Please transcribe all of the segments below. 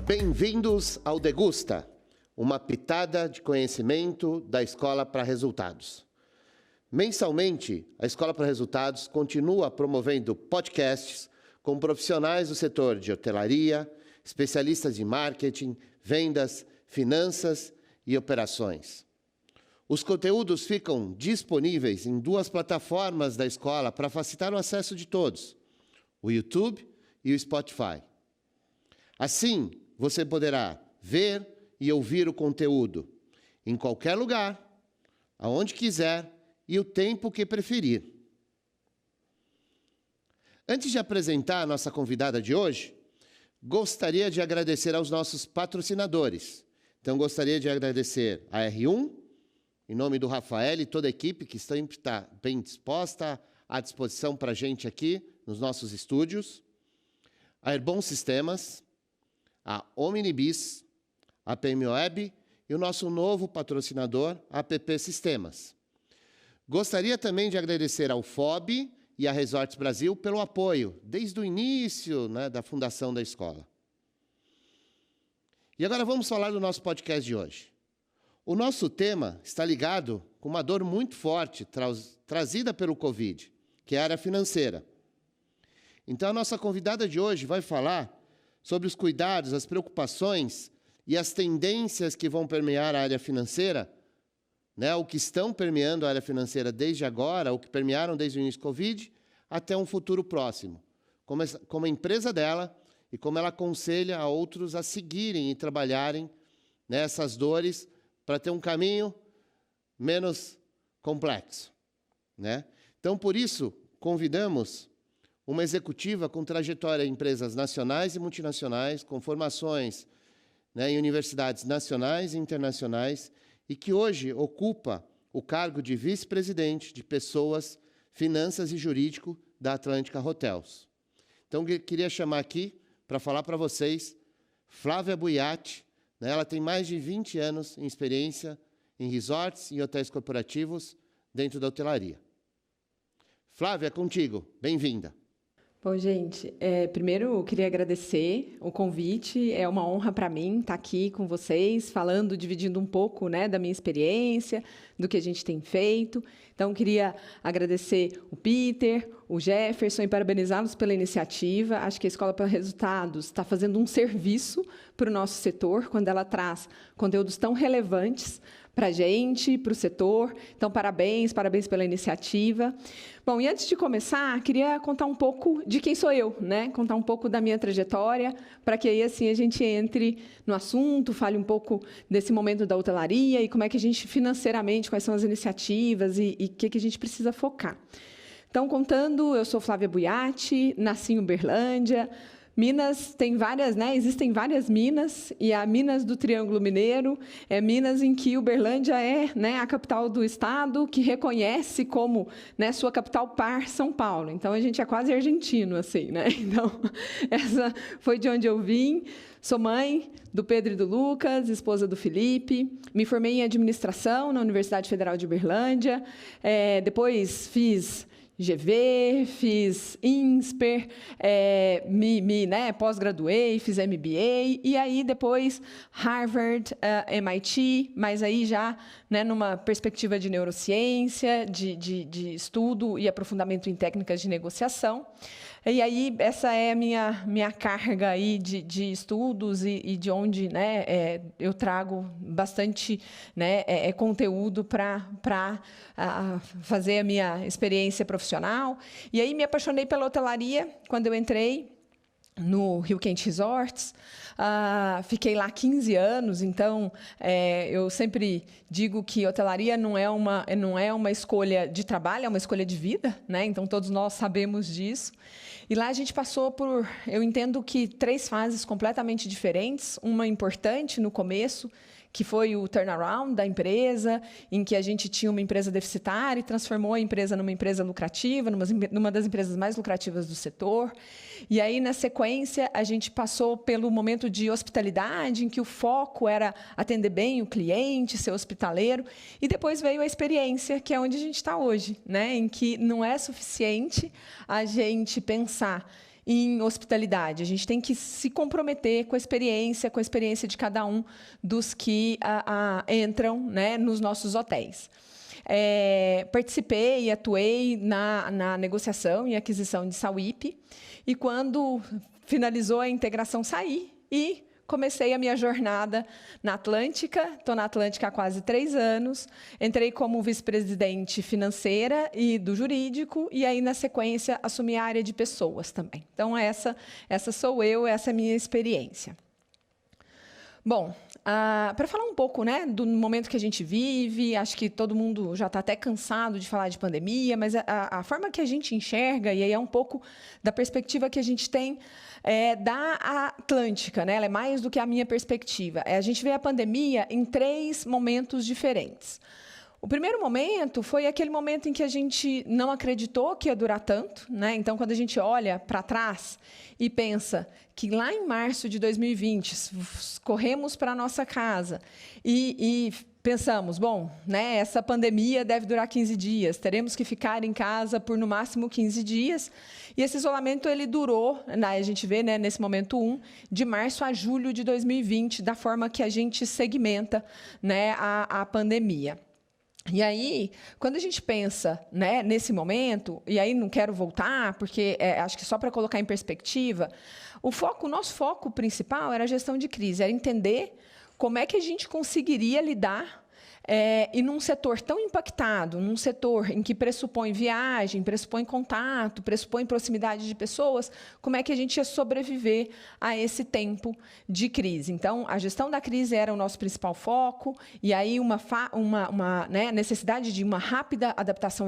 Bem-vindos ao Degusta, uma pitada de conhecimento da Escola para Resultados. Mensalmente, a Escola para Resultados continua promovendo podcasts com profissionais do setor de hotelaria, especialistas em marketing, vendas, finanças e operações. Os conteúdos ficam disponíveis em 2 plataformas da escola para facilitar o acesso de todos, o YouTube e o Spotify. Assim, você poderá ver e ouvir o conteúdo em qualquer lugar, aonde quiser e o tempo que preferir. Antes de apresentar a nossa convidada de hoje, gostaria de agradecer aos nossos patrocinadores. Então, gostaria de agradecer a R1, em nome do Rafael e toda a equipe que sempre está bem disposta, à disposição para a gente aqui nos nossos estúdios, a Herbon Sistemas, a Omnibis, a PM Web e o nosso novo patrocinador, a APP Sistemas. Gostaria também de agradecer ao FOB e à Resorts Brasil pelo apoio, desde o início, da fundação da escola. E agora vamos falar do nosso podcast de hoje. O nosso tema está ligado com uma dor muito forte trazida pelo Covid, que é a área financeira. Então, a nossa convidada de hoje vai falar sobre os cuidados, as preocupações e as tendências que vão permear a área financeira, o que estão permeando a área financeira desde agora, o que permearam desde o início do Covid, até um futuro próximo. Como a empresa dela e como ela aconselha a outros a seguirem e trabalharem nessas dores para ter um caminho menos complexo. Então, por isso, convidamos uma executiva com trajetória em empresas nacionais e multinacionais, com formações em universidades nacionais e internacionais, e que hoje ocupa o cargo de vice-presidente de Pessoas, Finanças e Jurídico da Atlântica Hotels. Então, eu queria chamar aqui, para falar para vocês, Flávia Buiatti. Ela tem mais de 20 anos em experiência em resorts e hotéis corporativos dentro da hotelaria. Flávia, é contigo. Bem-vinda. Bom, gente, primeiro eu queria agradecer o convite. É uma honra para mim estar aqui com vocês, falando, dividindo um pouco da minha experiência, do que a gente tem feito. Então, queria agradecer o Peter, o Jefferson e parabenizá-los pela iniciativa. Acho que a Escola para Resultados está fazendo um serviço para o nosso setor, quando ela traz conteúdos tão relevantes para a gente, para o setor. Então, parabéns pela iniciativa. Bom, e antes de começar, queria contar um pouco de quem sou eu, contar um pouco da minha trajetória, para que aí assim a gente entre no assunto, fale um pouco desse momento da hotelaria e como é que a gente financeiramente, quais são as iniciativas e o que a gente precisa focar. Então, contando, eu sou Flávia Buiatti, nasci em Uberlândia. Minas tem várias, existem várias minas, e a Minas do Triângulo Mineiro é Minas em que Uberlândia é a capital do estado, que reconhece como sua capital par São Paulo. Então, a gente é quase argentino, assim, Então, essa foi de onde eu vim. Sou mãe do Pedro e do Lucas, esposa do Felipe. Me formei em administração na Universidade Federal de Uberlândia. Depois fiz GV, fiz INSPER, pós-graduei, fiz MBA, e aí depois Harvard, MIT, mas aí já numa perspectiva de neurociência, de estudo e aprofundamento em técnicas de negociação. E aí, essa é a minha carga aí de estudos e de onde eu trago bastante conteúdo para fazer a minha experiência profissional. E aí, me apaixonei pela hotelaria quando eu entrei no Rio Quente Resorts. Fiquei lá 15 anos, então eu sempre digo que hotelaria não é uma escolha de trabalho, é uma escolha de vida, Então, todos nós sabemos disso. E lá a gente passou por, eu entendo que 3 fases completamente diferentes. Uma importante no começo, que foi o turnaround da empresa, em que a gente tinha uma empresa deficitária e transformou a empresa numa empresa lucrativa, numa das empresas mais lucrativas do setor. E aí, na sequência, a gente passou pelo momento de hospitalidade, em que o foco era atender bem o cliente, ser hospitaleiro. E depois veio a experiência, que é onde a gente está hoje, em que não é suficiente a gente pensar em hospitalidade. A gente tem que se comprometer com a experiência de cada um dos que entram, né, nos nossos hotéis. Participei e atuei na negociação e aquisição de Sauípe, e quando finalizou a integração, saí e comecei a minha jornada na Atlântica. Estou na Atlântica há quase 3 anos. Entrei como vice-presidente financeira e do jurídico, e aí, na sequência, assumi a área de pessoas também. Então, essa sou eu, essa é a minha experiência. Bom, para falar um pouco, né, do momento que a gente vive, acho que todo mundo já está até cansado de falar de pandemia, mas a forma que a gente enxerga, e aí é um pouco da perspectiva que a gente tem da Atlântica, né? Ela é mais do que a minha perspectiva. A gente vê a pandemia em 3 momentos diferentes. O primeiro momento foi aquele momento em que a gente não acreditou que ia durar tanto, né? Então, quando a gente olha para trás e pensa que lá em março de 2020, corremos para a nossa casa e pensamos, bom, né, essa pandemia deve durar 15 dias, teremos que ficar em casa por, no máximo, 15 dias. E esse isolamento ele durou, a gente vê, né, nesse momento 1, de março a julho de 2020, da forma que a gente segmenta, né, a pandemia. E aí, quando a gente pensa, né, nesse momento, e aí não quero voltar, porque acho que só para colocar em perspectiva, o nosso foco principal era a gestão de crise, era entender como é que a gente conseguiria lidar e num setor tão impactado, num setor em que pressupõe viagem, pressupõe contato, pressupõe proximidade de pessoas, como é que a gente ia sobreviver a esse tempo de crise. Então, a gestão da crise era o nosso principal foco, e aí uma né, necessidade de uma rápida adaptação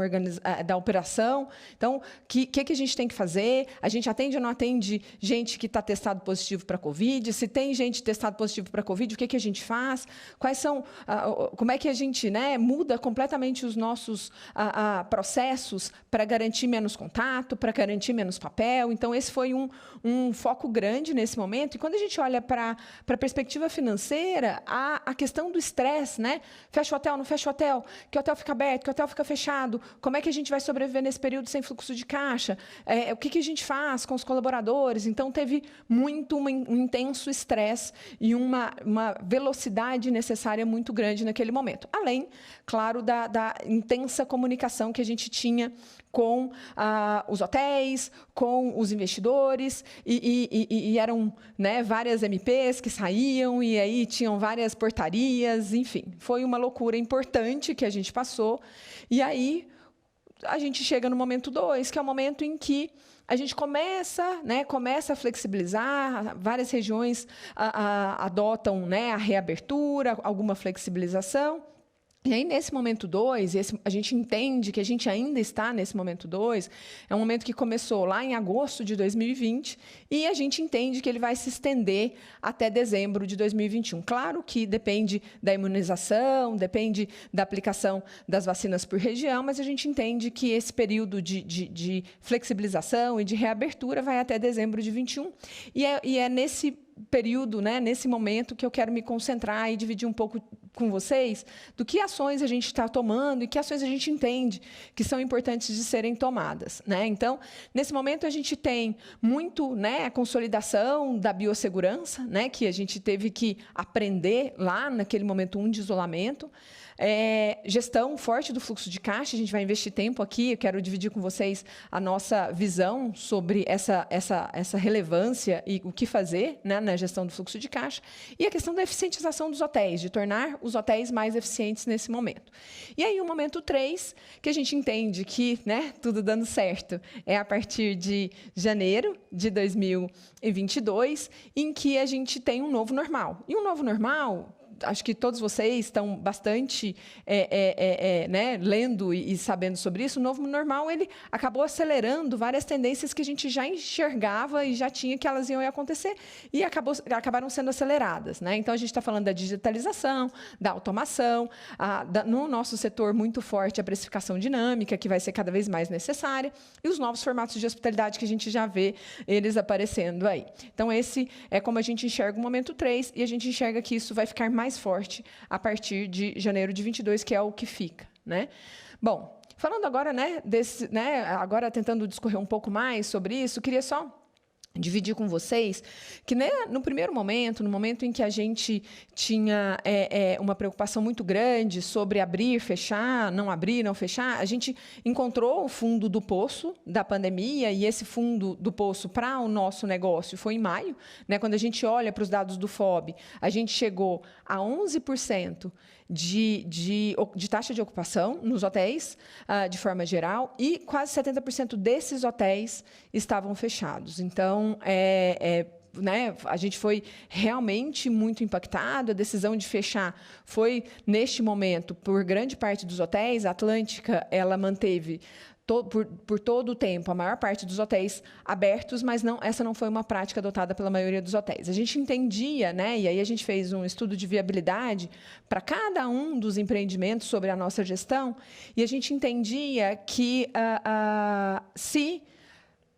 da operação. Então, o que a gente tem que fazer? A gente atende ou não atende gente que está testado positivo para Covid? Se tem gente testado positivo para Covid, o que a gente faz? Quais são, como é que a gente, né, muda completamente os nossos processos para garantir menos contato, para garantir menos papel. Então, esse foi um foco grande nesse momento. E quando a gente olha para a perspectiva financeira, a questão do estresse, né? Fecha o hotel, não fecha o hotel? Que hotel fica aberto, que hotel fica fechado? Como é que a gente vai sobreviver nesse período sem fluxo de caixa? O que a gente faz com os colaboradores? Então, teve um intenso estresse e uma velocidade necessária muito grande naquele momento. Além, claro, da intensa comunicação que a gente tinha com os hotéis, com os investidores, e eram, né, várias MPs que saíam, e aí tinham várias portarias, enfim. Foi uma loucura importante que a gente passou. E aí a gente chega no momento 2, que é o momento em que a gente começa a flexibilizar, várias regiões adotam, né, a reabertura, alguma flexibilização. E aí, nesse momento 2, a gente entende que a gente ainda está nesse momento 2, é um momento que começou lá em agosto de 2020, e a gente entende que ele vai se estender até dezembro de 2021. Claro que depende da imunização, depende da aplicação das vacinas por região, mas a gente entende que esse período de flexibilização e de reabertura vai até dezembro de 2021, e é nesse período, né, nesse momento, que eu quero me concentrar e dividir um pouco com vocês do que ações a gente está tomando e que ações a gente entende que são importantes de serem tomadas, né? Então, nesse momento, a gente tem muito, né, a consolidação da biossegurança, né, que a gente teve que aprender lá naquele momento 1 de isolamento. Gestão forte do fluxo de caixa, a gente vai investir tempo aqui, eu quero dividir com vocês a nossa visão sobre essa relevância e o que fazer, né, na gestão do fluxo de caixa, e a questão da eficientização dos hotéis, de tornar os hotéis mais eficientes nesse momento. E aí, o momento 3, que a gente entende que, né, tudo dando certo, é a partir de janeiro de 2022, em que a gente tem um novo normal. E um novo normal, acho que todos vocês estão bastante né, lendo e sabendo sobre isso. O novo normal ele acabou acelerando várias tendências que a gente já enxergava e já tinha que elas iam acontecer, e acabaram sendo aceleradas, né? Então, a gente está falando da digitalização, da automação, no nosso setor muito forte a precificação dinâmica, que vai ser cada vez mais necessária, e os novos formatos de hospitalidade que a gente já vê eles aparecendo aí. Então, esse é como a gente enxerga o momento 3, e a gente enxerga que isso vai ficar mais forte a partir de janeiro de 22, que é o que fica, né? Bom, falando agora, né, agora tentando discorrer um pouco mais sobre isso, queria só dividir com vocês que, né, no primeiro momento, no momento em que a gente tinha uma preocupação muito grande sobre abrir, fechar, não fechar, a gente encontrou o fundo do poço da pandemia, e esse fundo do poço para o nosso negócio foi em maio, né, quando a gente olha para os dados do FOB, a gente chegou a 11% de taxa de ocupação nos hotéis, de forma geral, e quase 70% desses hotéis estavam fechados. Então, né, a gente foi realmente muito impactado. A decisão de fechar foi, neste momento, por grande parte dos hotéis. A Atlântica, ela manteve por todo o tempo, a maior parte dos hotéis abertos, mas essa não foi uma prática adotada pela maioria dos hotéis. A gente entendia, né, e aí a gente fez um estudo de viabilidade para cada um dos empreendimentos sobre a nossa gestão, e a gente entendia que se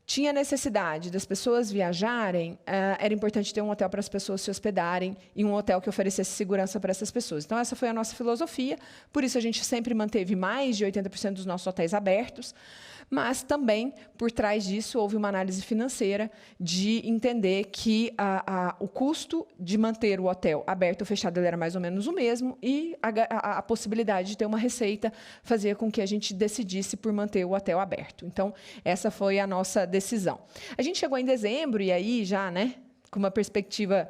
tinha necessidade das pessoas viajarem, era importante ter um hotel para as pessoas se hospedarem e um hotel que oferecesse segurança para essas pessoas. Então, essa foi a nossa filosofia, por isso a gente sempre manteve mais de 80% dos nossos hotéis abertos, mas também, por trás disso, houve uma análise financeira de entender que o custo de manter o hotel aberto ou fechado ele era mais ou menos o mesmo, e a possibilidade de ter uma receita fazia com que a gente decidisse por manter o hotel aberto. Então, essa foi a nossa decisão. A gente chegou em dezembro, e aí já, né, com uma perspectiva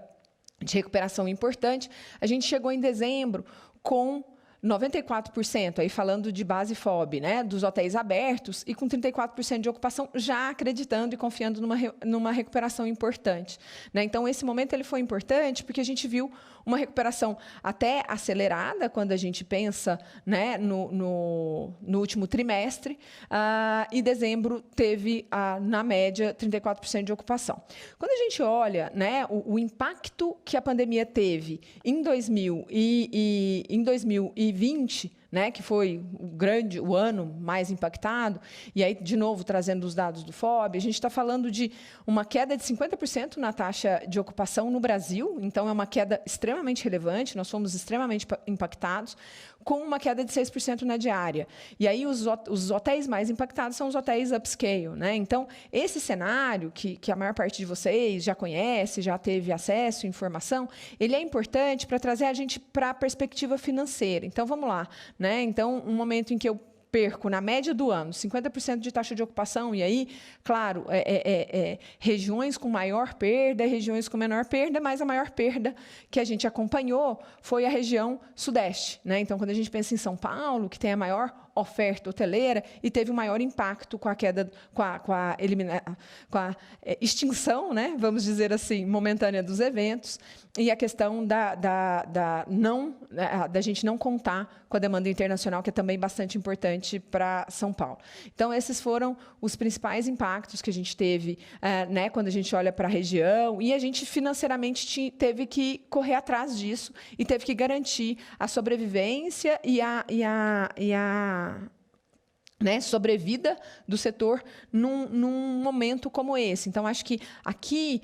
de recuperação importante, a gente chegou em dezembro com 94%, aí falando de base FOB, né, dos hotéis abertos, e com 34% de ocupação, já acreditando e confiando numa recuperação importante, né? Então, esse momento ele foi importante porque a gente viu uma recuperação até acelerada quando a gente pensa, né, no último trimestre, e dezembro teve, na média, 34% de ocupação. Quando a gente olha, né, o impacto que a pandemia teve em 2020, né, que foi o ano mais impactado, e aí, de novo, trazendo os dados do FOB, a gente está falando de uma queda de 50% na taxa de ocupação no Brasil, então é uma queda extremamente relevante, nós fomos extremamente impactados, com uma queda de 6% na diária. E aí os hotéis mais impactados são os hotéis upscale, né? Então, esse cenário, que a maior parte de vocês já conhece, já teve acesso, informação, ele é importante para trazer a gente para a perspectiva financeira. Então, vamos lá, né? Então, um momento em que eu perco, na média do ano, 50% de taxa de ocupação, e aí, claro, regiões com maior perda, regiões com menor perda, mas a maior perda que a gente acompanhou foi a região sudeste, né? Então, quando a gente pensa em São Paulo, que tem a maior oferta hoteleira, e teve um maior impacto com a queda, com a extinção, né, vamos dizer assim, momentânea dos eventos, e a questão da gente não contar com a demanda internacional, que é também bastante importante para São Paulo. Então, esses foram os principais impactos que a gente teve, né, quando a gente olha para a região, e a gente financeiramente teve que correr atrás disso e teve que garantir a sobrevivência e a né, sobrevida do setor num momento como esse. Então, acho que aqui,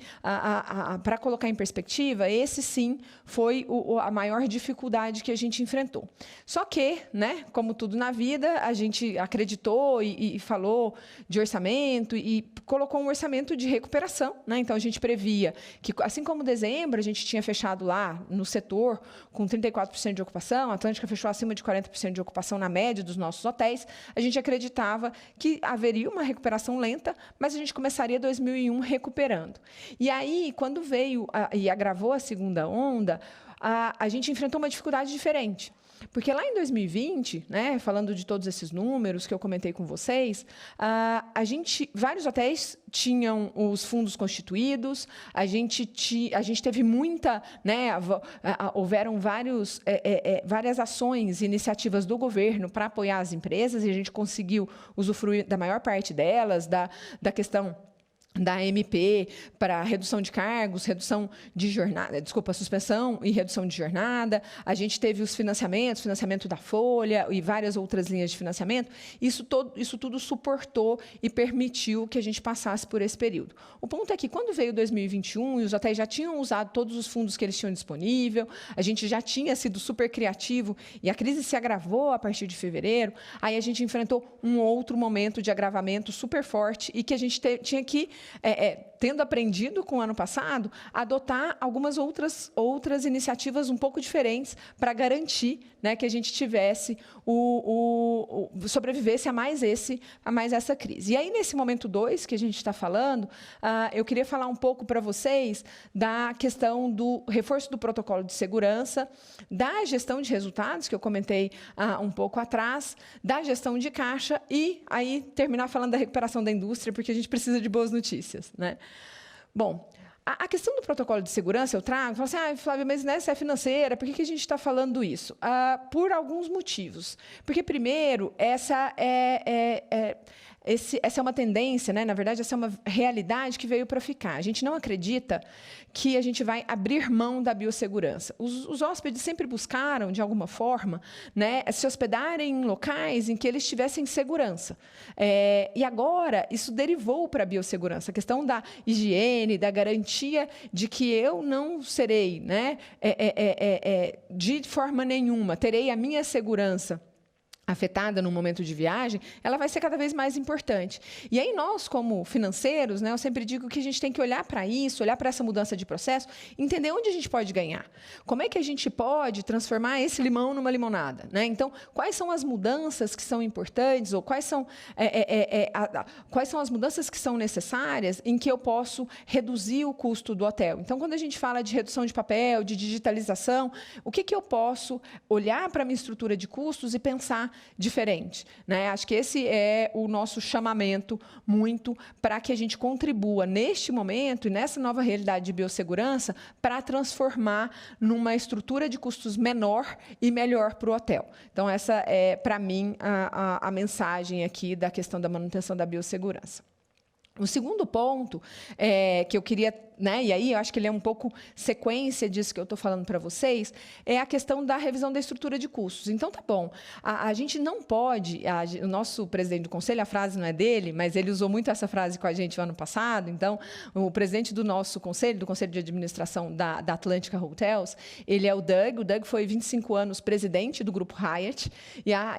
para colocar em perspectiva, esse sim foi a maior dificuldade que a gente enfrentou. Só que, né, como tudo na vida, a gente acreditou e falou de orçamento e colocou um orçamento de recuperação, né? Então, a gente previa que, assim como dezembro, a gente tinha fechado lá no setor com 34% de ocupação, a Atlântica fechou acima de 40% de ocupação na média dos nossos hotéis, a gente acreditava que haveria uma recuperação lenta, mas a gente começaria 2001 recuperando. E aí, quando veio e agravou a segunda onda, a gente enfrentou uma dificuldade diferente. Porque lá em 2020, né, falando de todos esses números que eu comentei com vocês, vários hotéis tinham os fundos constituídos, a gente teve muita, né, houveram várias ações e iniciativas do governo para apoiar as empresas, e a gente conseguiu usufruir da maior parte delas, da questão da MP para redução de cargos, redução de jornada, suspensão e redução de jornada. A gente teve os financiamento da Folha e várias outras linhas de financiamento. Isso tudo suportou e permitiu que a gente passasse por esse período. O ponto é que, quando veio 2021 e os hotéis já tinham usado todos os fundos que eles tinham disponível, a gente já tinha sido super criativo e a crise se agravou a partir de fevereiro, aí a gente enfrentou um outro momento de agravamento super forte e que a gente tinha que tendo aprendido com o ano passado, adotar algumas outras iniciativas um pouco diferentes para garantir, né, que a gente tivesse sobrevivesse a mais essa crise. E aí, nesse momento 2 que a gente está falando, eu queria falar um pouco para vocês da questão do reforço do protocolo de segurança, da gestão de resultados, que eu comentei um pouco atrás, da gestão de caixa e aí terminar falando da recuperação da indústria, porque a gente precisa de boas notícias, né? Bom, a questão do protocolo de segurança eu trago, falo assim, Flávia, mas nessa é financeira, por que a gente está falando isso? Por alguns motivos. Porque, primeiro, essa é uma tendência, né? Na verdade, essa é uma realidade que veio para ficar. A gente não acredita que a gente vai abrir mão da biossegurança. Os hóspedes sempre buscaram, de alguma forma, né, se hospedarem em locais em que eles tivessem segurança. E agora, isso derivou para a biossegurança. A questão da higiene, da garantia de que eu não serei, né, de forma nenhuma, terei a minha segurança afetada no momento de viagem, ela vai ser cada vez mais importante. E aí nós, como financeiros, né, eu sempre digo que a gente tem que olhar para isso, olhar para essa mudança de processo, entender onde a gente pode ganhar. Como é que a gente pode transformar esse limão numa limonada, né? Então, quais são as mudanças que são importantes ou quais são as mudanças que são necessárias em que eu posso reduzir o custo do hotel? Então, quando a gente fala de redução de papel, de digitalização, o que eu posso olhar para a minha estrutura de custos e pensar diferente, né? Acho que esse é o nosso chamamento muito para que a gente contribua neste momento e nessa nova realidade de biossegurança para transformar numa estrutura de custos menor e melhor para o hotel. Então, essa é, para mim, a mensagem aqui da questão da manutenção da biossegurança. O segundo ponto que eu queria, né, e aí eu acho que ele é um pouco sequência disso que eu estou falando para vocês, é a questão da revisão da estrutura de custos. Então, tá bom, a gente não pode, o nosso presidente do conselho, a frase não é dele, mas ele usou muito essa frase com a gente no ano passado, então, o presidente do nosso conselho, do Conselho de Administração da Atlântica Hotels, ele é o Doug foi 25 anos presidente do Grupo Hyatt,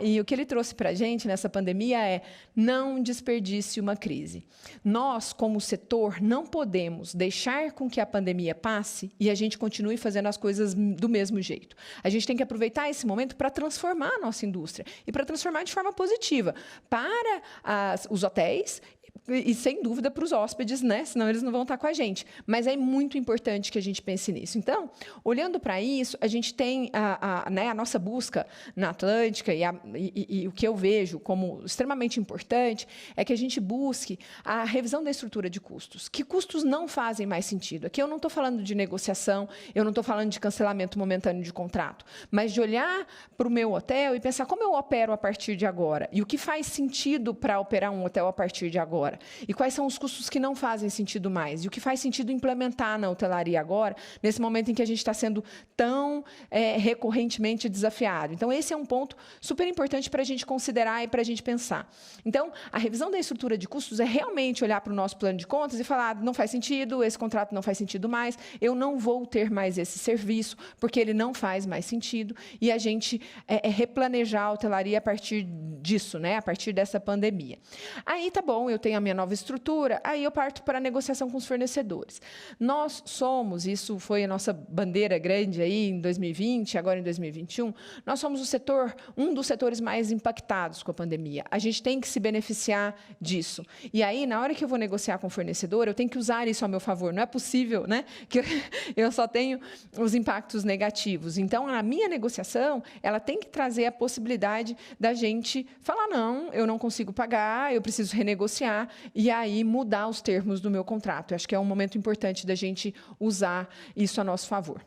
e o que ele trouxe para a gente nessa pandemia é não desperdice uma crise. Nós, como setor, não podemos deixar com que a pandemia passe e a gente continue fazendo as coisas do mesmo jeito. A gente tem que aproveitar esse momento para transformar a nossa indústria e para transformar de forma positiva para os hotéis e, sem dúvida, para os hóspedes, né? Senão eles não vão estar com a gente. Mas é muito importante que a gente pense nisso. Então, olhando para isso, a gente tem a nossa busca na Atlântica e o que eu vejo como extremamente importante é que a gente busque a revisão da estrutura de custos. Que custos não fazem mais sentido? Aqui eu não estou falando de negociação, eu não estou falando de cancelamento momentâneo de contrato, mas de olhar para o meu hotel e pensar como eu opero a partir de agora e o que faz sentido para operar um hotel a partir de agora. E quais são os custos que não fazem sentido mais? E o que faz sentido implementar na hotelaria agora, nesse momento em que a gente está sendo tão recorrentemente desafiado? Então, esse é um ponto super importante para a gente considerar e para a gente pensar. Então, a revisão da estrutura de custos é realmente olhar para o nosso plano de contas e falar, não faz sentido, esse contrato não faz sentido mais, eu não vou ter mais esse serviço, porque ele não faz mais sentido, e a gente replanejar a hotelaria a partir disso, né? A partir dessa pandemia. Aí, tá bom, eu tenho a minha nova estrutura, aí eu parto para a negociação com os fornecedores. Nós somos, isso foi a nossa bandeira grande aí em 2020, agora em 2021, nós somos um dos setores mais impactados com a pandemia. A gente tem que se beneficiar disso. E aí, na hora que eu vou negociar com o fornecedor, eu tenho que usar isso a meu favor. Não é possível, né, que eu só tenho os impactos negativos. Então, a minha negociação, ela tem que trazer a possibilidade da gente falar, não, eu não consigo pagar, eu preciso renegociar, e aí mudar os termos do meu contrato. Eu acho que é um momento importante da gente usar isso a nosso favor.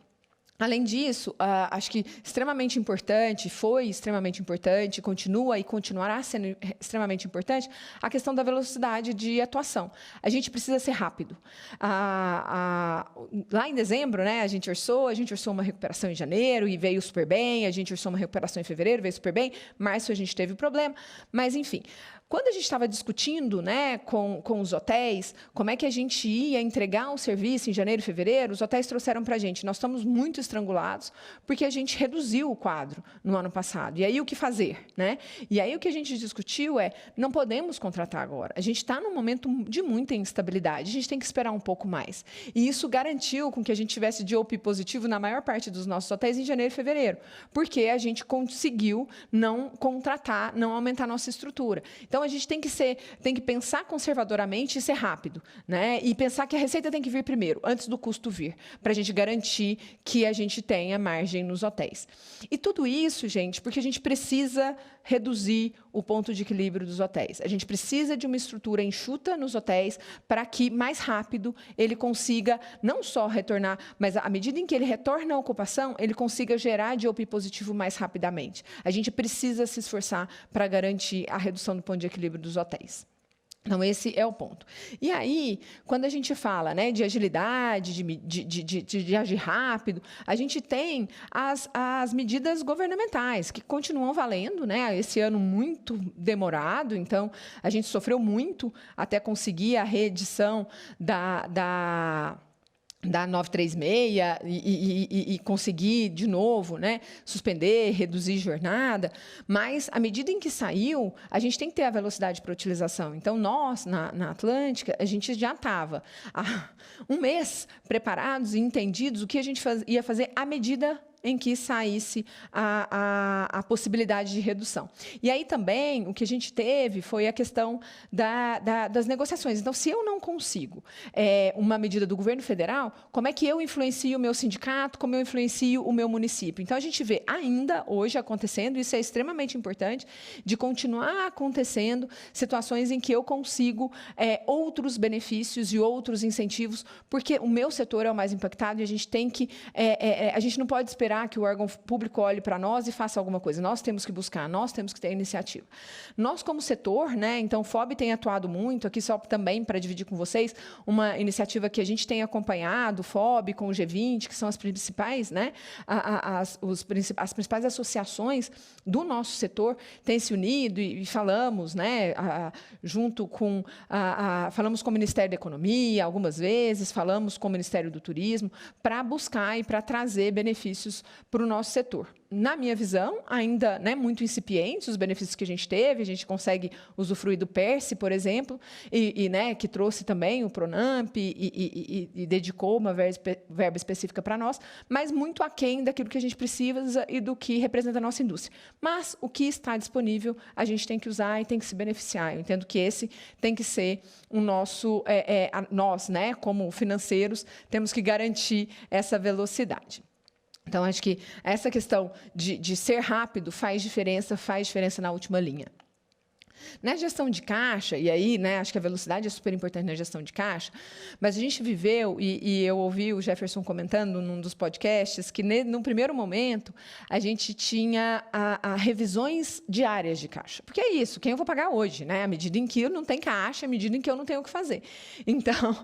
Além disso, acho que extremamente importante, foi extremamente importante, continua e continuará sendo extremamente importante, a questão da velocidade de atuação. A gente precisa ser rápido. Lá em dezembro, né, a gente orçou uma recuperação em janeiro e veio super bem, a gente orçou uma recuperação em fevereiro, veio super bem, março a gente teve problema, mas, enfim. Quando a gente estava discutindo, né, com os hotéis como é que a gente ia entregar o serviço em janeiro e fevereiro, os hotéis trouxeram para a gente, nós estamos muito estrangulados, porque a gente reduziu o quadro no ano passado. E aí, o que fazer, né? E aí, o que a gente discutiu não podemos contratar agora. A gente está num momento de muita instabilidade, a gente tem que esperar um pouco mais. E isso garantiu com que a gente tivesse DOP positivo na maior parte dos nossos hotéis em janeiro e fevereiro, porque a gente conseguiu não contratar, não aumentar a nossa estrutura. Então, a gente tem que pensar conservadoramente e ser rápido, né? E pensar que a receita tem que vir primeiro, antes do custo vir, para a gente garantir que a gente tenha margem nos hotéis. E tudo isso, gente, porque a gente precisa reduzir o ponto de equilíbrio dos hotéis. A gente precisa de uma estrutura enxuta nos hotéis para que, mais rápido, ele consiga não só retornar, mas, à medida em que ele retorna à ocupação, ele consiga gerar DOP positivo mais rapidamente. A gente precisa se esforçar para garantir a redução do ponto de equilíbrio dos hotéis. Então, esse é o ponto. E aí, quando a gente fala, né, de agilidade, de agir rápido, a gente tem as medidas governamentais, que continuam valendo, né? Esse ano muito demorado, então, a gente sofreu muito até conseguir a reedição da 936 e conseguir, de novo, né, suspender, reduzir jornada, mas, à medida em que saiu, a gente tem que ter a velocidade para utilização. Então, nós, na Atlântica, a gente já estava há um mês preparados e entendidos o que a gente ia fazer à medida em que saísse a possibilidade de redução. E aí também o que a gente teve foi a questão das negociações. Então, se eu não consigo uma medida do governo federal, como é que eu influencio o meu sindicato, como eu influencio o meu município? Então, a gente vê ainda hoje acontecendo, isso é extremamente importante, de continuar acontecendo situações em que eu consigo outros benefícios e outros incentivos, porque o meu setor é o mais impactado e a gente tem que... a gente não pode esperar que o órgão público olhe para nós e faça alguma coisa. Nós temos que buscar, nós temos que ter iniciativa. Nós, como setor, né, então, o FOB tem atuado muito, aqui só também para dividir com vocês, uma iniciativa que a gente tem acompanhado, o FOB com o G20, que são as principais, né, as principais associações do nosso setor, têm se unido e falamos, né, junto com... falamos com o Ministério da Economia algumas vezes, falamos com o Ministério do Turismo, para buscar e para trazer benefícios para o nosso setor. Na minha visão, ainda, né, muito incipientes os benefícios que a gente consegue usufruir do PERSE, por exemplo, né, que trouxe também o PRONAMP e dedicou uma verba específica para nós, mas muito aquém daquilo que a gente precisa e do que representa a nossa indústria. Mas o que está disponível, a gente tem que usar e tem que se beneficiar. Eu entendo que esse tem que ser o nosso... nós, né, como financeiros, temos que garantir essa velocidade. Então, acho que essa questão de ser rápido faz diferença na última linha. Na gestão de caixa, e aí, né, acho que a velocidade é super importante na gestão de caixa, mas a gente viveu, e eu ouvi o Jefferson comentando num dos podcasts, que no primeiro momento a gente tinha revisões diárias de caixa. Porque é isso, quem eu vou pagar hoje, né? À medida em que eu não tenho caixa, à medida em que eu não tenho o que fazer. Então,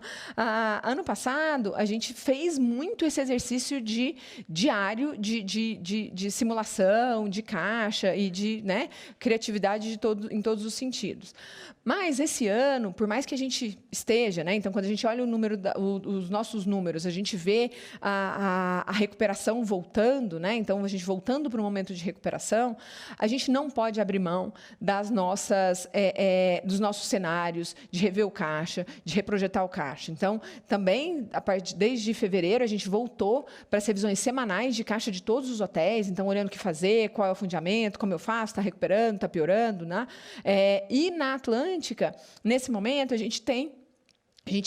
ano passado, a gente fez muito esse exercício diário de simulação, de caixa e de, né, criatividade em todos os sentidos. Mas, esse ano, por mais que a gente esteja, né, então, quando a gente olha os nossos números, a gente vê a recuperação voltando, né, então, a gente voltando para um momento de recuperação, a gente não pode abrir mão dos nossos cenários, de rever o caixa, de reprojetar o caixa. Então, também, desde fevereiro, a gente voltou para as revisões semanais de caixa de todos os hotéis, então, olhando o que fazer, qual é o fundamento, como eu faço, está recuperando, está piorando, né? E na Atlântica, nesse momento, a gente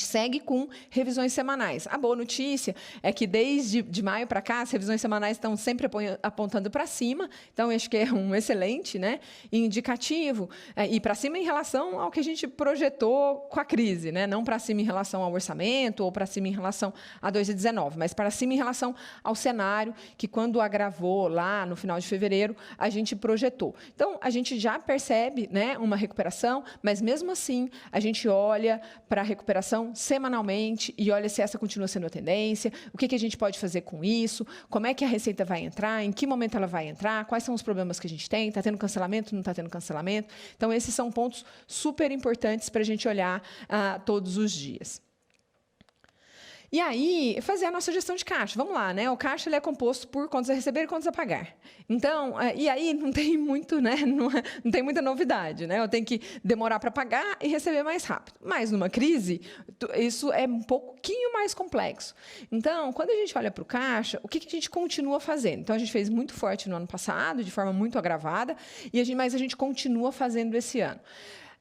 segue com revisões semanais. A boa notícia é que, desde de maio para cá, as revisões semanais estão sempre apontando para cima, então, acho que é um excelente, né, indicativo, e para cima em relação ao que a gente projetou com a crise, né, não para cima em relação ao orçamento ou para cima em relação a 2019, mas para cima em relação ao cenário que, quando agravou lá no final de fevereiro, a gente projetou. Então, a gente já percebe, né, uma recuperação, mas, mesmo assim, a gente olha para a recuperação semanalmente e olha se essa continua sendo a tendência, o que a gente pode fazer com isso, como é que a receita vai entrar, em que momento ela vai entrar, quais são os problemas que a gente tem, está tendo cancelamento, não está tendo cancelamento. Então, esses são pontos super importantes para a gente olhar todos os dias. E aí, fazer a nossa gestão de caixa. Vamos lá, né? O caixa ele é composto por contas a receber e contas a pagar. Então, e aí não tem muito, né? Não tem muita novidade, né? Eu tenho que demorar para pagar e receber mais rápido. Mas numa crise, isso é um pouquinho mais complexo. Então, quando a gente olha para o caixa, o que a gente continua fazendo? Então, a gente fez muito forte no ano passado, de forma muito agravada, mas a gente continua fazendo esse ano.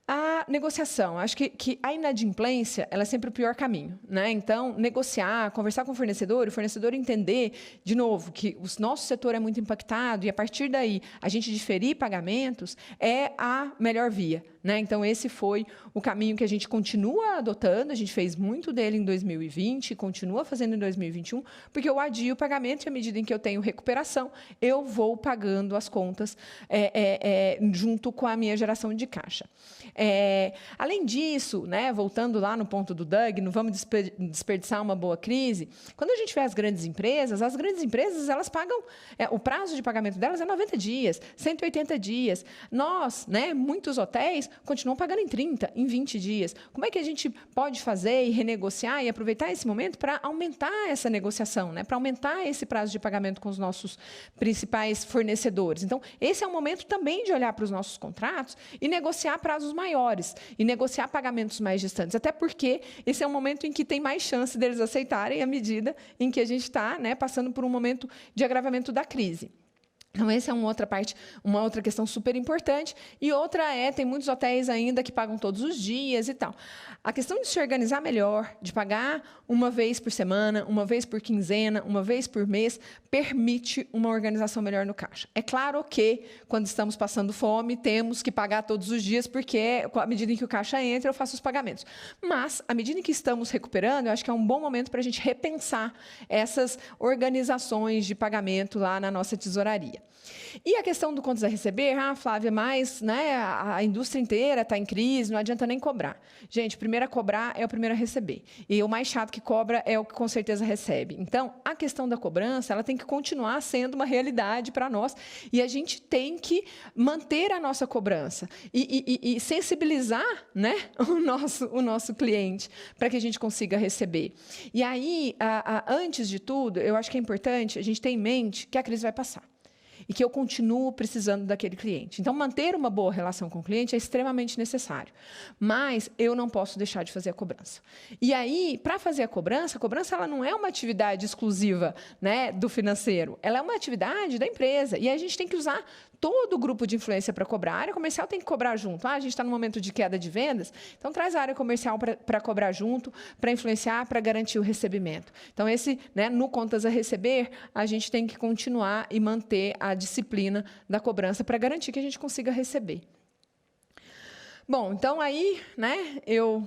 A negociação, acho que a inadimplência ela é sempre o pior caminho, né? Então, negociar, conversar com o fornecedor entender, de novo, que o nosso setor é muito impactado e, a partir daí, a gente diferir pagamentos é a melhor via, né? Então, esse foi o caminho que a gente continua adotando, a gente fez muito dele em 2020, continua fazendo em 2021, porque eu adio o pagamento e, à medida em que eu tenho recuperação, eu vou pagando as contas junto com a minha geração de caixa. Além disso, né, voltando lá no ponto do Doug, não vamos desperdiçar uma boa crise, quando a gente vê as grandes empresas elas pagam, o prazo de pagamento delas é 90 dias, 180 dias. Nós, né, muitos hotéis, continuam pagando em 30, em 20 dias. Como é que a gente pode fazer e renegociar e aproveitar esse momento para aumentar essa negociação, né, para aumentar esse prazo de pagamento com os nossos principais fornecedores? Então, esse é um momento também de olhar para os nossos contratos e negociar prazos maiores e negociar pagamentos mais distantes, até porque esse é um momento em que tem mais chance deles aceitarem à medida em que a gente está, né, passando por um momento de agravamento da crise. Então, essa é uma outra questão super importante. E outra tem muitos hotéis ainda que pagam todos os dias e tal. A questão de se organizar melhor, de pagar uma vez por semana, uma vez por quinzena, uma vez por mês, permite uma organização melhor no caixa. É claro que, quando estamos passando fome, temos que pagar todos os dias, porque, à medida em que o caixa entra, eu faço os pagamentos. Mas, à medida em que estamos recuperando, eu acho que é um bom momento para a gente repensar essas organizações de pagamento lá na nossa tesouraria. E a questão do contas a receber, Flávia, mas, né, a indústria inteira está em crise, não adianta nem cobrar. Gente, o primeiro a cobrar é o primeiro a receber. E o mais chato que cobra é o que com certeza recebe. Então, a questão da cobrança ela tem que continuar sendo uma realidade para nós e a gente tem que manter a nossa cobrança e sensibilizar, né, o nosso cliente para que a gente consiga receber. E aí, antes de tudo, eu acho que é importante a gente ter em mente que a crise vai passar e que eu continuo precisando daquele cliente. Então, manter uma boa relação com o cliente é extremamente necessário. Mas eu não posso deixar de fazer a cobrança. E aí, para fazer a cobrança ela não é uma atividade exclusiva, né, do financeiro. Ela é uma atividade da empresa. E a gente tem que usar todo o grupo de influência para cobrar. A área comercial tem que cobrar junto. A gente está no momento de queda de vendas, então traz a área comercial para cobrar junto, para influenciar, para garantir o recebimento. Então, né, no contas a receber, a gente tem que continuar e manter a disciplina da cobrança para garantir que a gente consiga receber. Bom, então aí, né, eu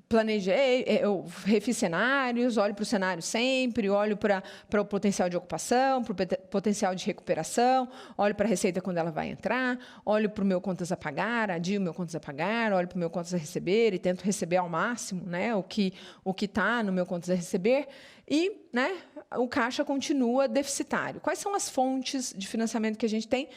planejei, eu refiz cenários, olho para o cenário sempre, olho para o potencial de ocupação, para o potencial de recuperação, olho para a receita quando ela vai entrar, olho para o meu contas a pagar, adio o meu contas a pagar, olho para o meu contas a receber e tento receber ao máximo, né, o que está no meu contas a receber. E, né, o caixa continua deficitário. Quais são as fontes de financiamento que a gente tem,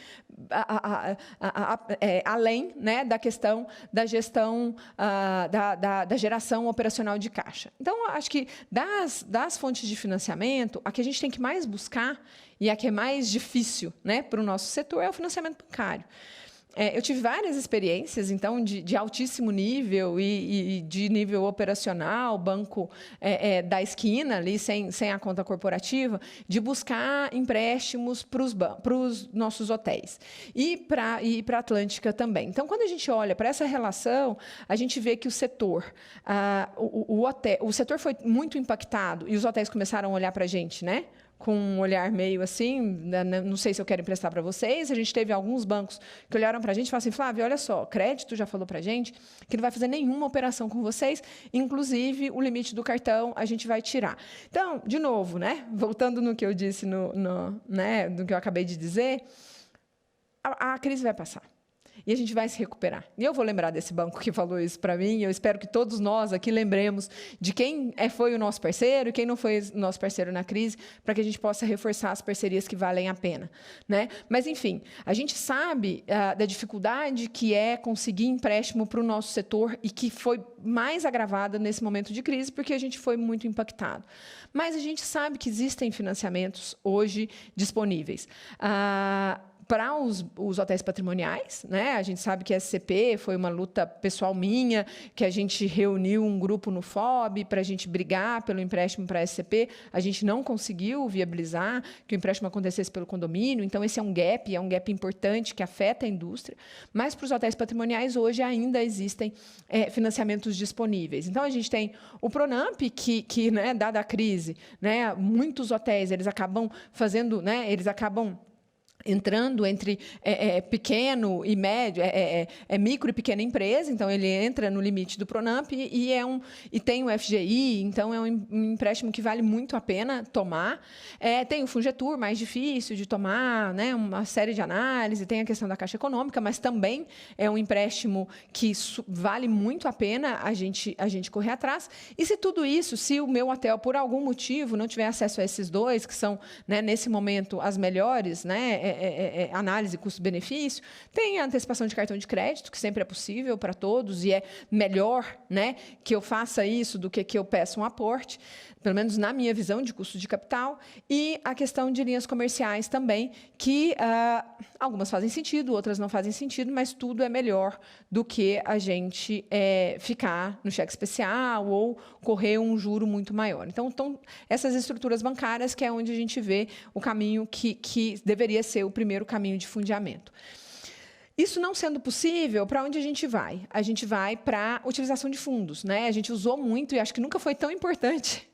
além, né, da questão da gestão, da geração operacional de caixa? Então, acho que das fontes de financiamento, a que a gente tem que mais buscar e a que é mais difícil, né, para o nosso setor é o financiamento bancário. Eu tive várias experiências, então, de altíssimo nível e de nível operacional, banco da esquina, ali, sem a conta corporativa, de buscar empréstimos para os nossos hotéis e para a Atlântica também. Então, quando a gente olha para essa relação, a gente vê que o setor, o setor foi muito impactado e os hotéis começaram a olhar para a gente, né, com um olhar meio assim, não sei se eu quero emprestar para vocês. A gente teve alguns bancos que olharam para a gente e falaram assim, Flávia, olha só, crédito já falou para a gente que não vai fazer nenhuma operação com vocês, inclusive o limite do cartão a gente vai tirar. Então, de novo, né, voltando no que eu disse, né, do que eu acabei de dizer, a crise vai passar. e a gente vai se recuperar. E eu vou lembrar desse banco que falou isso para mim, eu espero que todos nós aqui lembremos de quem foi o nosso parceiro e quem não foi o nosso parceiro na crise, para que a gente possa reforçar as parcerias que valem a pena, né? Mas, enfim, a gente sabe da dificuldade que é conseguir empréstimo para o nosso setor e que foi mais agravada nesse momento de crise, porque a gente foi muito impactado. Mas a gente sabe que existem financiamentos hoje disponíveis. Para os hotéis patrimoniais, né? A gente sabe que a SCP foi uma luta pessoal minha, que a gente reuniu um grupo no FOB para a gente brigar pelo empréstimo para a SCP. A gente não conseguiu viabilizar que o empréstimo acontecesse pelo condomínio, então esse é um gap importante que afeta a indústria. Mas para os hotéis patrimoniais, hoje ainda existem financiamentos disponíveis. Então, a gente tem o Pronamp, que né, dada a crise, né, muitos hotéis eles acabam fazendo, né, eles acabam entrando entre pequeno e médio, micro e pequena empresa, então ele entra no limite do Pronamp e tem o FGI, então é um empréstimo que vale muito a pena tomar. Tem o Fungetur, mais difícil de tomar, né, uma série de análise, tem a questão da Caixa Econômica, mas também é um empréstimo que vale muito a pena a gente correr atrás. E se tudo isso, se o meu hotel, por algum motivo, não tiver acesso a esses dois, que são, né, nesse momento, as melhores, né, análise custo-benefício, tem a antecipação de cartão de crédito, que sempre é possível para todos, e é melhor, né, que eu faça isso do que eu peça um aporte, pelo menos na minha visão de custo de capital, e a questão de linhas comerciais também, que algumas fazem sentido, outras não fazem sentido, mas tudo é melhor do que a gente ficar no cheque especial ou correr um juro muito maior. Então, essas estruturas bancárias que é onde a gente vê o caminho que deveria ser o primeiro caminho de fundiamento. Isso não sendo possível, para onde a gente vai? A gente vai para a utilização de fundos, né? A gente usou muito, e acho que nunca foi tão importante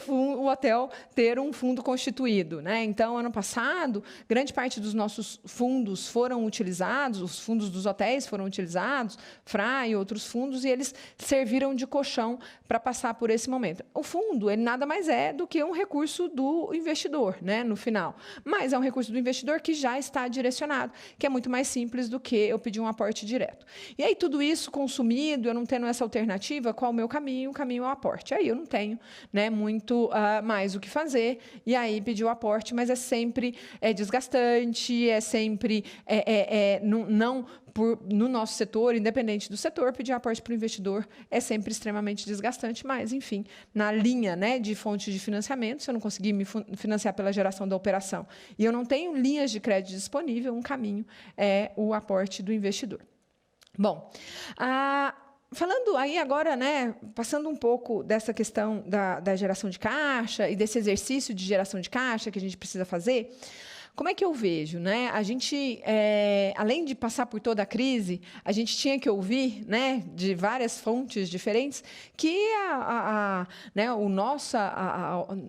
o hotel ter um fundo constituído, né? Então, ano passado, grande parte dos nossos fundos foram utilizados, os fundos dos hotéis foram utilizados, FRA e outros fundos, e eles serviram de colchão para passar por esse momento. O fundo, ele nada mais é do que um recurso do investidor, né, no final. Mas é um recurso do investidor que já está direcionado, que é muito mais simples do que eu pedir um aporte direto. E aí, tudo isso consumido, eu não tendo essa alternativa, qual o meu caminho? O caminho é o aporte. Aí eu não tenho, né, muito mais o que fazer, e aí pedir o aporte, mas é sempre desgastante, é sempre no nosso setor, independente do setor, pedir aporte para o investidor é sempre extremamente desgastante, mas, enfim, na linha, né, de fontes de financiamento, se eu não conseguir me financiar pela geração da operação e eu não tenho linhas de crédito disponível, um caminho é o aporte do investidor. Bom, falando aí agora, né, passando um pouco dessa questão da geração de caixa e desse exercício de geração de caixa que a gente precisa fazer, como é que eu vejo, né? A gente, além de passar por toda a crise, a gente tinha que ouvir, né, de várias fontes diferentes que né,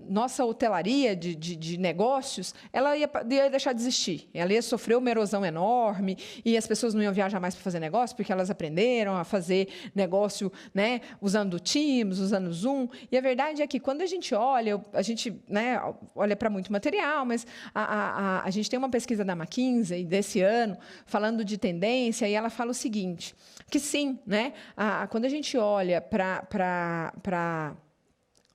nossa hotelaria de negócios, ela ia deixar de existir. Ela ia sofrer uma erosão enorme e as pessoas não iam viajar mais para fazer negócio porque elas aprenderam a fazer negócio, né, usando o Teams, usando o Zoom. E a verdade é que quando a gente olha, né, olha para muito material, mas a gente tem uma pesquisa da McKinsey desse ano falando de tendência e ela fala o seguinte, que sim, né, quando a gente olha para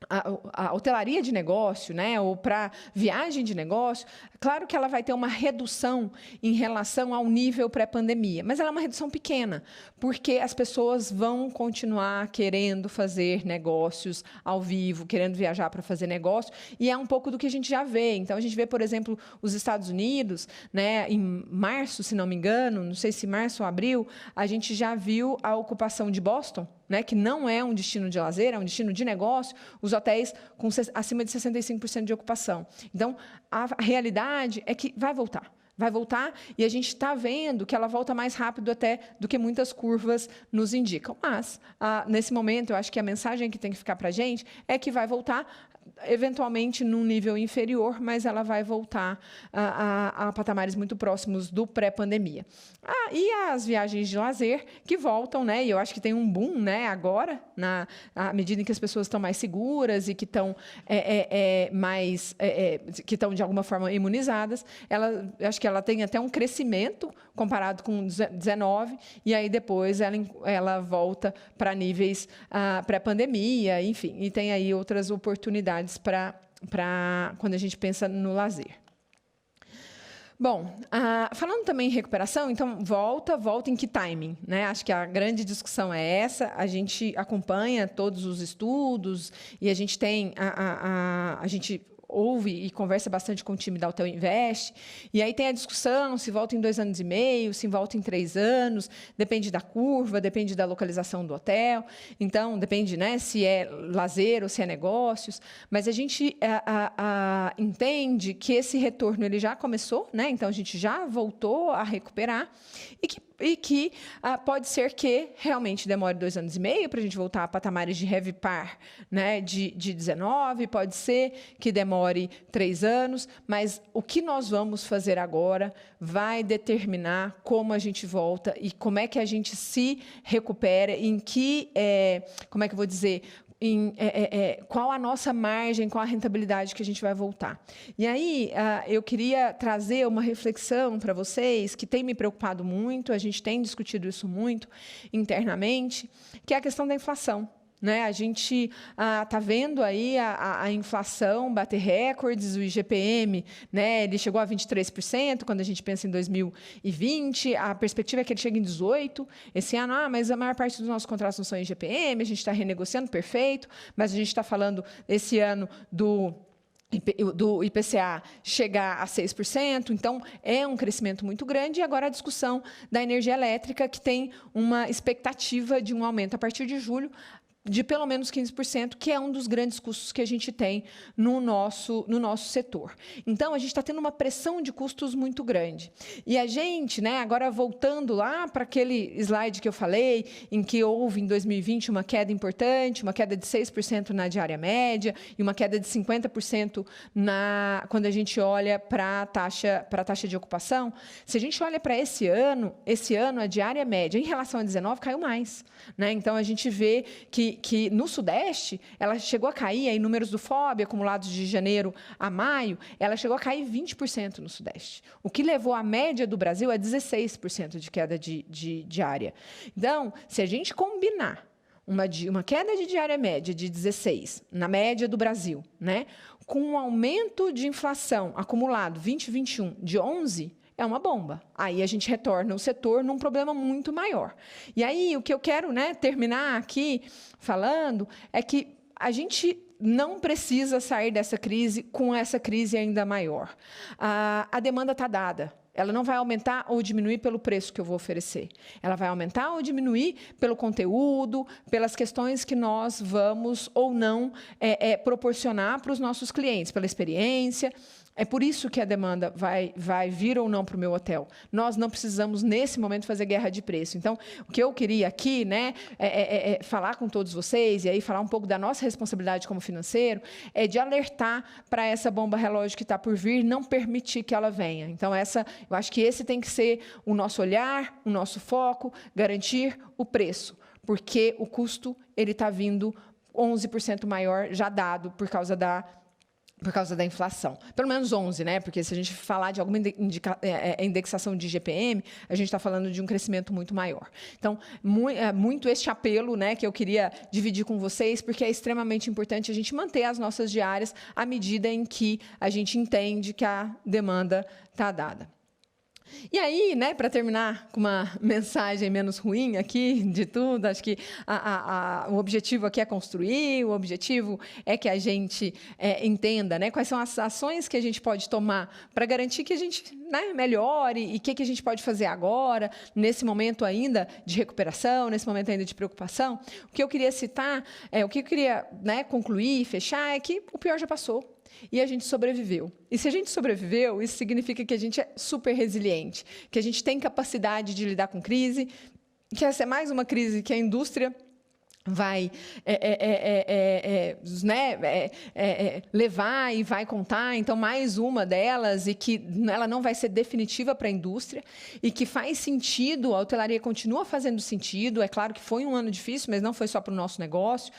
a hotelaria de negócio, né, ou para viagem de negócio, claro que ela vai ter uma redução em relação ao nível pré-pandemia, mas ela é uma redução pequena, porque as pessoas vão continuar querendo fazer negócios ao vivo, querendo viajar para fazer negócio, e é um pouco do que a gente já vê. Então, a gente vê, por exemplo, os Estados Unidos, né, em março, se não me engano, não sei se março ou abril, a gente já viu a ocupação de Boston, né, que não é um destino de lazer, é um destino de negócio, os hotéis com acima de 65% de ocupação. Então, a realidade é que vai voltar e a gente está vendo que ela volta mais rápido até do que muitas curvas nos indicam. Mas, nesse momento, eu acho que a mensagem que tem que ficar para a gente é que vai voltar eventualmente num nível inferior, mas ela vai voltar a patamares muito próximos do pré-pandemia. E as viagens de lazer que voltam, né? E eu acho que tem um boom, né? Agora, à medida em que as pessoas estão mais seguras e que estão que estão de alguma forma imunizadas, acho que ela tem até um crescimento comparado com 19, e aí depois ela volta para níveis pré-pandemia, enfim, e tem aí outras oportunidades para quando a gente pensa no lazer. Bom, falando também em recuperação, então, volta em que timing, né? Acho que a grande discussão é essa, a gente acompanha todos os estudos e a gente tem, a gente ouve e conversa bastante com o time da Hotel Invest, e aí tem a discussão se volta em 2 anos e meio, se volta em 3 anos, depende da curva, depende da localização do hotel, então, depende, né, se é lazer ou se é negócios, mas a gente entende que esse retorno ele já começou, né, então a gente já voltou a recuperar, e que pode ser que realmente demore 2 anos e meio para a gente voltar a patamares de RevPAR, né, de 19, pode ser que demore 3 anos, mas o que nós vamos fazer agora vai determinar como a gente volta e como é que a gente se recupera, como é que eu vou dizer, qual a nossa margem, qual a rentabilidade que a gente vai voltar. E aí, eu queria trazer uma reflexão para vocês, que tem me preocupado muito, a gente tem discutido isso muito internamente, que é a questão da inflação. Né? A gente está vendo aí a inflação bater recordes, o IGPM, né? Ele chegou a 23% quando a gente pensa em 2020, a perspectiva é que ele chegue em 18% esse ano, mas a maior parte dos nossos contratos não são IGPM, a gente está renegociando, perfeito, mas a gente está falando esse ano do IPCA chegar a 6%, então é um crescimento muito grande, e agora a discussão da energia elétrica, que tem uma expectativa de um aumento a partir de julho, de pelo menos 15%, que é um dos grandes custos que a gente tem no nosso setor. Então, a gente está tendo uma pressão de custos muito grande. E a gente, né, agora voltando lá para aquele slide que eu falei, em que houve, em 2020, uma queda importante, uma queda de 6% na diária média e uma queda de 50% quando a gente olha para a taxa de ocupação. Se a gente olha para esse ano a diária média, em relação a 19, caiu mais. Né? Então, a gente vê que no Sudeste, ela chegou a cair, aí números do FOB, acumulados de janeiro a maio, ela chegou a cair 20% no Sudeste, o que levou a média do Brasil a 16% de queda de diária. Então, se a gente combinar uma queda de diária média de 16% na média do Brasil, né, com um aumento de inflação acumulado 2021 de 11%, é uma bomba. Aí a gente retorna o setor num problema muito maior. E aí o que eu quero, né, terminar aqui falando é que a gente não precisa sair dessa crise com essa crise ainda maior. A demanda está dada. Ela não vai aumentar ou diminuir pelo preço que eu vou oferecer. Ela vai aumentar ou diminuir pelo conteúdo, pelas questões que nós vamos ou não proporcionar para os nossos clientes, pela experiência. É por isso que a demanda vai vir ou não para o meu hotel. Nós não precisamos, nesse momento, fazer guerra de preço. Então, o que eu queria aqui, né, falar com todos vocês, e aí falar um pouco da nossa responsabilidade como financeiro, é de alertar para essa bomba relógio que está por vir, não permitir que ela venha. Então, eu acho que esse tem que ser o nosso olhar, o nosso foco, garantir o preço, porque o custo ele está vindo 11% maior, já dado por causa da inflação. Pelo menos 11%, né? Porque se a gente falar de alguma indexação de IGPM, a gente está falando de um crescimento muito maior. Então, muito este apelo, né, que eu queria dividir com vocês, porque é extremamente importante a gente manter as nossas diárias à medida em que a gente entende que a demanda está dada. E aí, né, para terminar com uma mensagem menos ruim aqui de tudo, acho que o objetivo aqui é construir, o objetivo é que a gente entenda, né, quais são as ações que a gente pode tomar para garantir que a gente, né, melhore e o que a gente pode fazer agora, nesse momento ainda de recuperação, nesse momento ainda de preocupação. O que eu queria citar, o que eu queria, né, concluir e fechar é que o pior já passou. E a gente sobreviveu. E se a gente sobreviveu, isso significa que a gente é super resiliente, que a gente tem capacidade de lidar com crise, que essa é mais uma crise que a indústria vai levar e vai contar, então, mais uma delas, e que ela não vai ser definitiva para a indústria, e que faz sentido, a hotelaria continua fazendo sentido, é claro que foi um ano difícil, mas não foi só para o nosso negócio,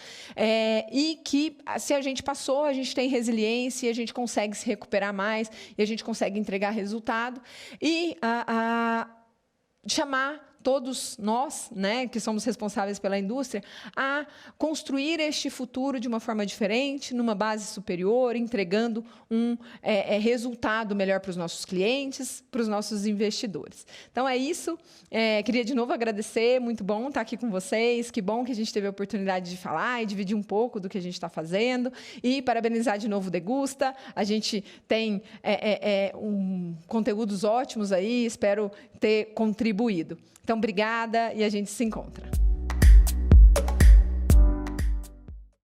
e que, se a gente passou, a gente tem resiliência, a gente consegue se recuperar mais, e a gente consegue entregar resultado, e chamar todos nós, né, que somos responsáveis pela indústria, a construir este futuro de uma forma diferente, numa base superior, entregando um resultado melhor para os nossos clientes, para os nossos investidores. Então, é isso. Queria, de novo, agradecer. Muito bom estar aqui com vocês. Que bom que a gente teve a oportunidade de falar e dividir um pouco do que a gente está fazendo. E parabenizar de novo o Degusta. A gente tem conteúdos ótimos aí. Espero ter contribuído. Então, obrigada e a gente se encontra.